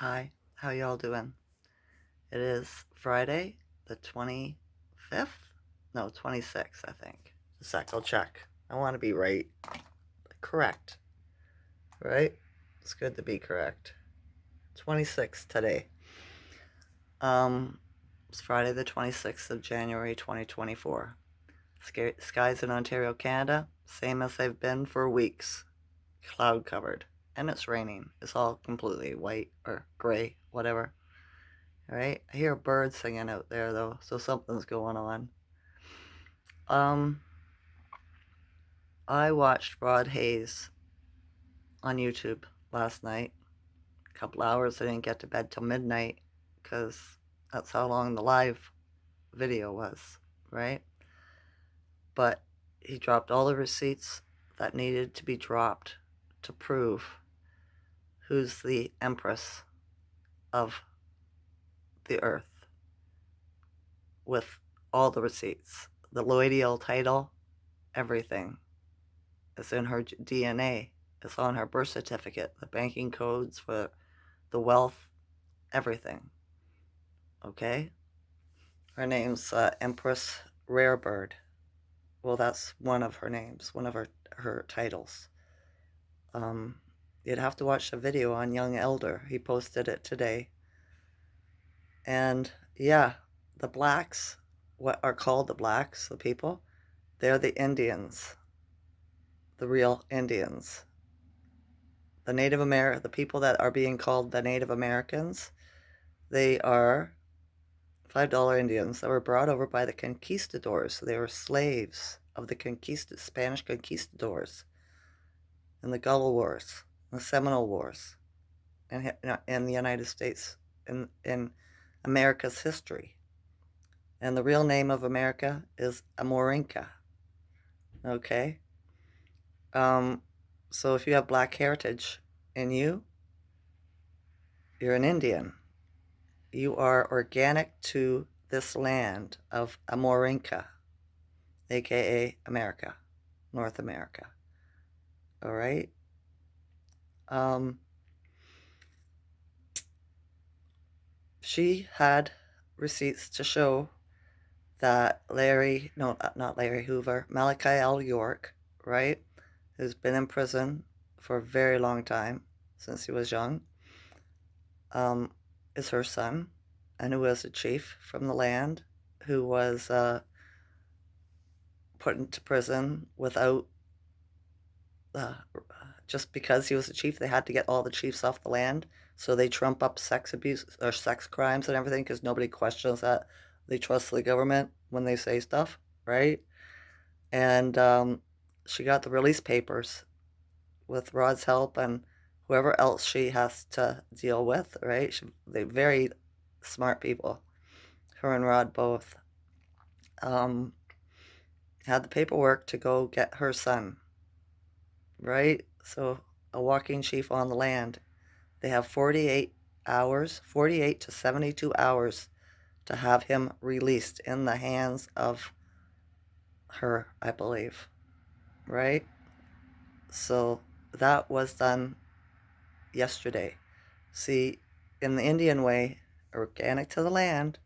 Hi, how y'all doing? It is Friday, the 25th? No, 26th, I think. A sec, I'll check. I want to be right. Correct, right? It's good to be correct. 26th today. Um, it's Friday, the 26th of January, 2024. Skies in Ontario, Canada, same as they've been for weeks. Cloud covered. And it's raining. It's all completely white or gray, whatever. All right, I hear birds singing out there though, so something's going on. Um, I watched Rod Hayes on YouTube last night. A couple hours. I didn't get to bed till midnight because that's how long the live video was, right? But he dropped all the receipts that needed to be dropped to prove who's the empress of the earth with all the receipts, the Lloydial title, everything. It's in her DNA. It's on her birth certificate, the banking codes for the wealth, everything. Okay? Her name's Empress Rarebird. Well, that's one of her names, one of her titles. Um, you'd have to watch the video on Young Elder. He posted it today. And yeah, the blacks, what are called the blacks, the people, they're the Indians, the real Indians. The people that are being called the Native Americans, they are $5 Indians that were brought over by the conquistadors. So they were slaves of the Spanish conquistadors in the Gullah Wars, the Seminole Wars, and in the United States, in America's history. And the real name of America is Amorinca. Okay? Um, so if you have black heritage in you, you're an Indian. You are organic to this land of Amorinca, aka America, North America. All right. Um, she had receipts to show that not Larry Hoover, Malachi L. York, right, who's been in prison for a very long time since he was young, um, is her son, and who was a chief from the land, who was put into prison without uh, just because he was a chief. They had to get all the chiefs off the land, so they trump up sex abuse or sex crimes and everything because nobody questions that. They trust the government when they say stuff, right? And she got the release papers with Rod's help and whoever else she has to deal with, right? They very smart people, her and Rod both. Um, had the paperwork to go get her son, right? So a walking chief on the land. They have 48 hours, 48 to 72 hours to have him released in the hands of her, I believe, right? So that was done yesterday. See, in the Indian way, organic to the land,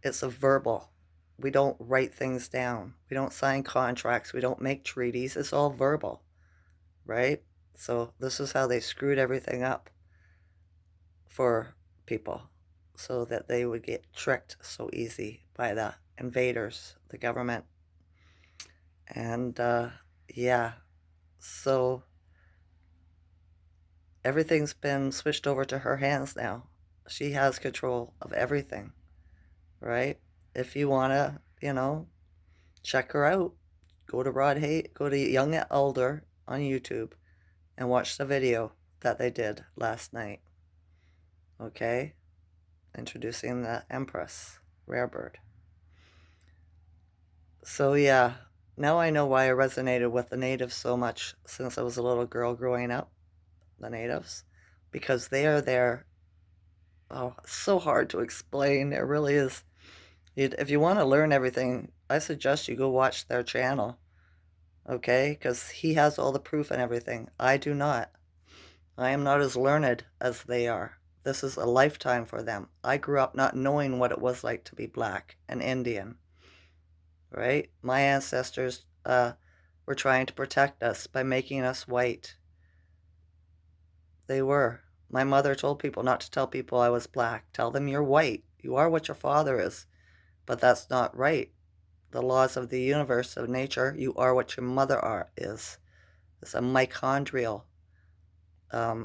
it's a verbal. We don't write things down. We don't sign contracts. We don't make treaties. It's all verbal, right? So this is how they screwed everything up for people so that they would get tricked so easy by the invaders, the government. And yeah, so everything's been switched over to her hands now. She has control of everything, right? If you want to, check her out, go to Young Elder on YouTube and watch the video that they did last night. Okay? Introducing the Empress Rarebird. So yeah, now I know why I resonated with the natives so much since I was a little girl growing up, the natives, because they are there. Oh, it's so hard to explain. It really is. If you want to learn everything, I suggest you go watch their channel, okay? Because he has all the proof and everything. I do not. I am not as learned as they are. this is a lifetime for them. I grew up not knowing what it was like to be black and Indian, right? My ancestors were trying to protect us by making us white. They were. My mother told people not to tell people I was black. Tell them you're white. You are what your father is. But that's not right. The laws of the universe, of nature, you are what your mother is. It's a mitochondrial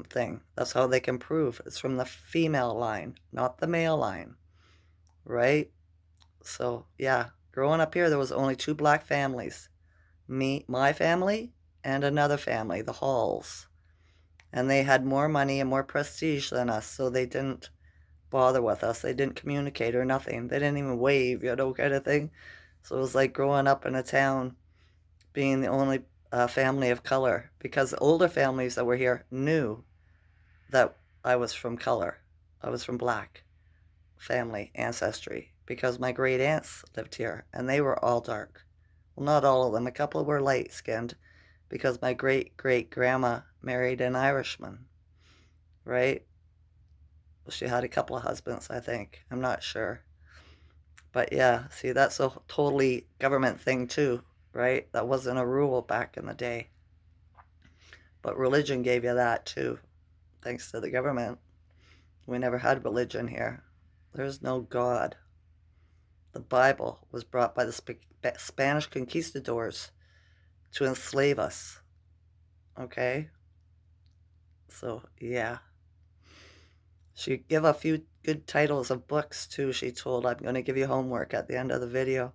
thing. That's how they can prove. It's from the female line, not the male line, right? So, yeah, growing up here, there was only two black families. Me, my family, and another family, the Halls. And they had more money and more prestige than us, so they didn't bother with us. They didn't communicate or nothing. They didn't even wave, kind of thing. So it was like growing up in a town being the only family of color, because the older families that were here knew that I was from color. I was from black family ancestry because my great aunts lived here and they were all dark. Well, not all of them. A couple were light skinned because my great great grandma married an Irishman, right? She had a couple of husbands, I think. I'm not sure. But yeah, see, that's a totally government thing too, right? That wasn't a rule back in the day. But religion gave you that too, thanks to the government. We never had religion here. There's no God. The Bible was brought by the Spanish conquistadors to enslave us. Okay? So, yeah. She gave a few good titles of books too. She told, I'm going to give you homework at the end of the video.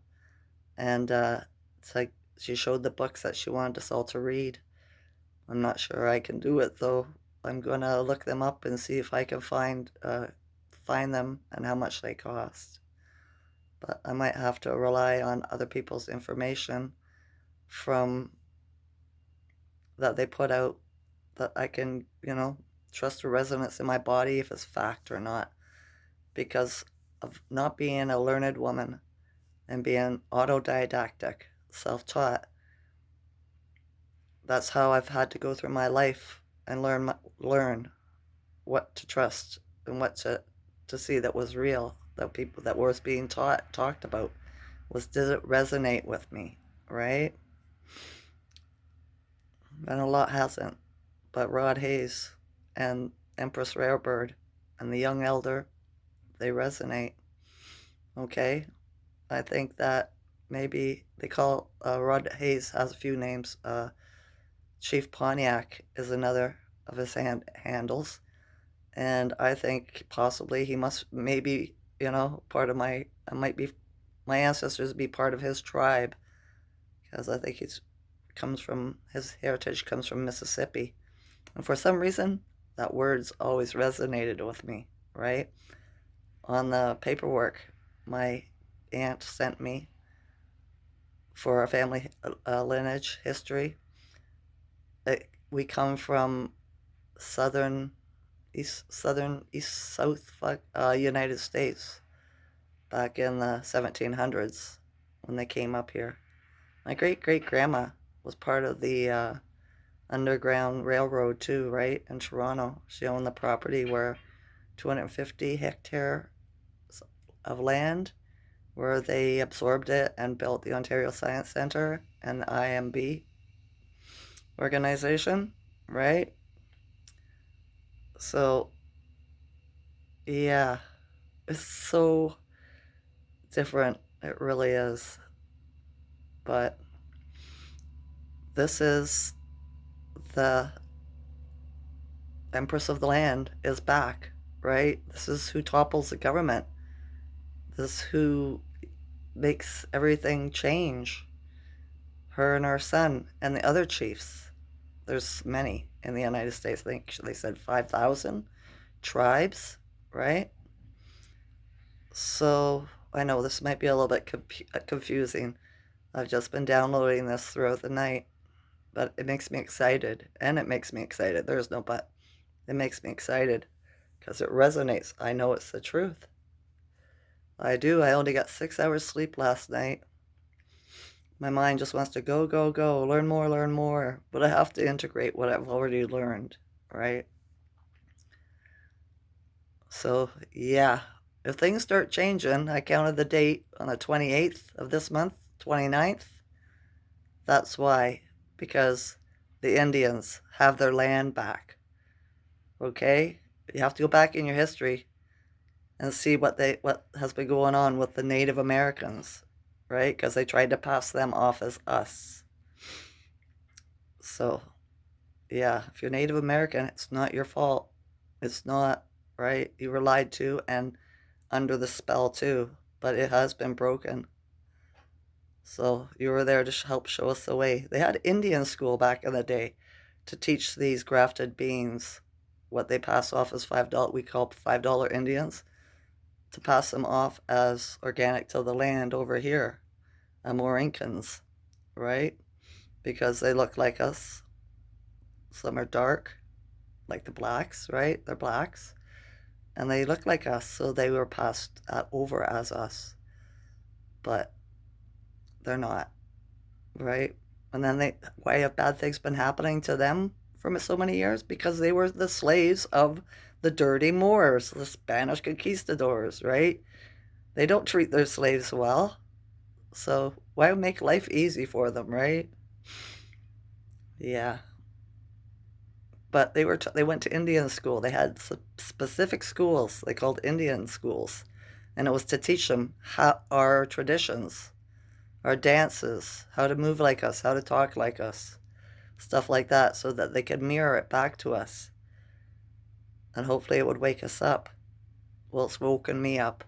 And it's like she showed the books that she wanted us all to read. I'm not sure I can do it though. I'm going to look them up and see if I can find them and how much they cost. But I might have to rely on other people's information from that they put out that I can, trust the resonance in my body if it's fact or not. Because of not being a learned woman and being autodidactic, self-taught, that's how I've had to go through my life and learn what to trust and what to see that was real, that people that was being talked about did it resonate with me, right? And a lot hasn't. But Rod Hayes and Empress Rarebird and the Young Elder, they resonate. Okay? I think that maybe they call Rod Hayes has a few names. Chief Pontiac is another of his handles. And I think possibly he must maybe, part of my ancestors be part of his tribe, because I think his heritage comes from Mississippi. And for some reason, that word's always resonated with me, right? On the paperwork my aunt sent me for our family lineage history, we come from east south United States back in the 1700s when they came up here. My great great grandma was part of the Underground Railroad too, right? In Toronto. She owned the property where 250 hectares of land where they absorbed it and built the Ontario Science Centre and the IMB organization, right? So, yeah, it's so different. It really is. But this is the Empress of the Land is back, right? This is who topples the government. This is who makes everything change. Her and her son and the other chiefs. There's many in the United States. I think they said 5,000 tribes, right? So I know this might be a little bit confusing. I've just been downloading this throughout the night, but it makes me excited, and it makes me excited. There's no but. It makes me excited because it resonates. I know it's the truth. I do. I only got 6 hours sleep last night. My mind just wants to go, go, go, learn more, but I have to integrate what I've already learned, right? So, yeah, if things start changing, I counted the date on the 28th of this month, 29th. That's why, because the Indians have their land back. Okay? You have to go back in your history and see what has been going on with the Native Americans, right? Because they tried to pass them off as us. So, yeah, if you're Native American, it's not your fault. It's not, right? You were lied to and under the spell too, but it has been broken. So you were there to help show us the way. They had Indian school back in the day to teach these grafted beings what they pass off as $5, we call $5 Indians, to pass them off as organic to the land over here, Amorincans, right? Because they look like us. Some are dark, like the blacks, right? They're blacks. And they look like us, so they were passed over as us. But they're not, right? And then why have bad things been happening to them for so many years? Because they were the slaves of the dirty Moors, the Spanish conquistadors, right? They don't treat their slaves well. So why make life easy for them, right? Yeah. But they went to Indian school. They had specific schools they called Indian schools, and it was to teach them our traditions, our dances, how to move like us, how to talk like us, stuff like that, so that they could mirror it back to us. And hopefully it would wake us up. Well, it's woken me up.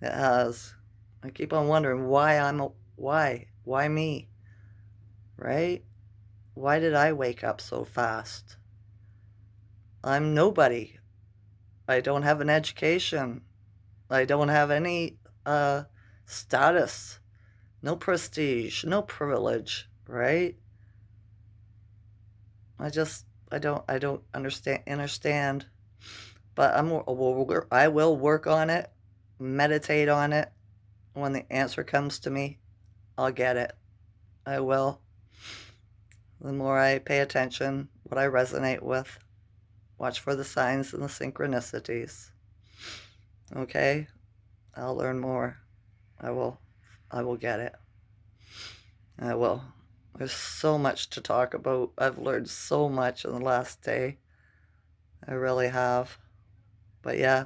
It has. I keep on wondering why me, right? Why did I wake up so fast? I'm nobody. I don't have an education. I don't have any status, no prestige, no privilege, right? I don't understand. But I will work on it, meditate on it. When the answer comes to me, I'll get it. I will. The more I pay attention, what I resonate with, watch for the signs and the synchronicities. Okay? I'll learn more. I will I will get it. I will. There's so much to talk about. I've learned so much in the last day. I really have. But yeah,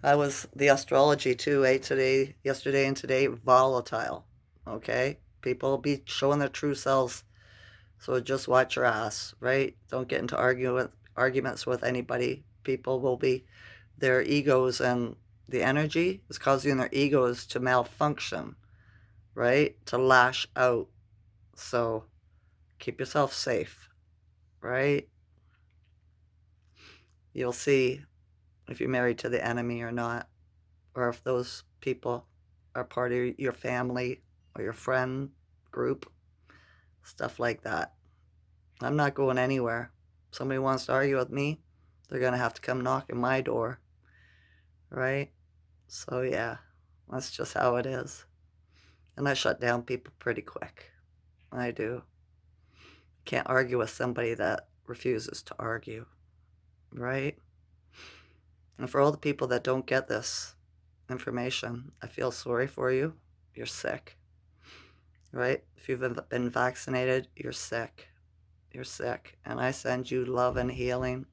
I was the astrology too, yesterday and today, volatile. Okay? People be showing their true selves. So just watch your ass, right? Don't get into arguments with anybody. People will be their egos, and the energy is causing their egos to malfunction, right? To lash out. So keep yourself safe, right? You'll see if you're married to the enemy or not, or if those people are part of your family or your friend group, stuff like that. I'm not going anywhere. If somebody wants to argue with me, they're going to have to come knock on my door, right? So, yeah, that's just how it is. And I shut down people pretty quick. I do. Can't argue with somebody that refuses to argue, right? And for all the people that don't get this information, I feel sorry for you. You're sick, right? If you've been vaccinated, you're sick. You're sick. And I send you love and healing.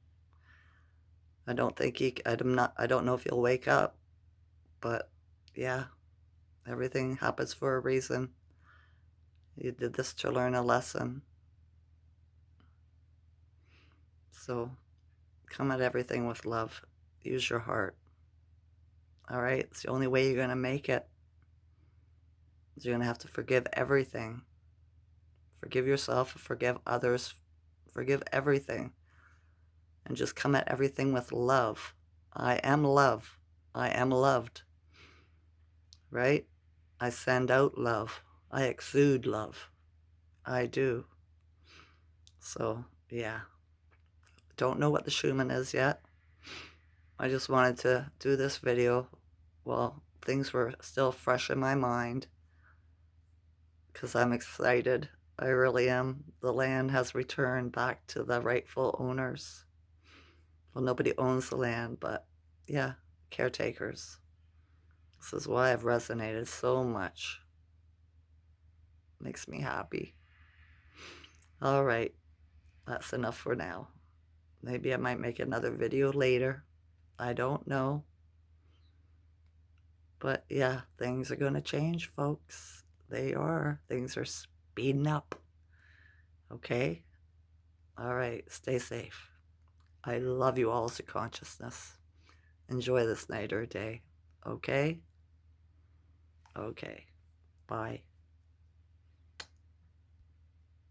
I don't know if you'll wake up, but yeah, everything happens for a reason. You did this to learn a lesson. So come at everything with love. Use your heart. All right? It's the only way you're going to make it. You're going to have to forgive everything. Forgive yourself, forgive others, forgive everything. And just come at everything with love. I am love. I am loved. Right? I send out love. I exude love. I do. So, yeah. Don't know what the Schumann is yet. I just wanted to do this video while things were still fresh in my mind, because I'm excited. I really am. The land has returned back to the rightful owners. Well, nobody owns the land, but yeah, caretakers. This is why I've resonated so much. Makes me happy. All right, that's enough for now. Maybe I might make another video later. I don't know. But yeah, things are going to change, folks. They are. Things are speeding up. Okay? All right, stay safe. I love you all as a consciousness. Enjoy this night or day. Okay? Okay. Bye.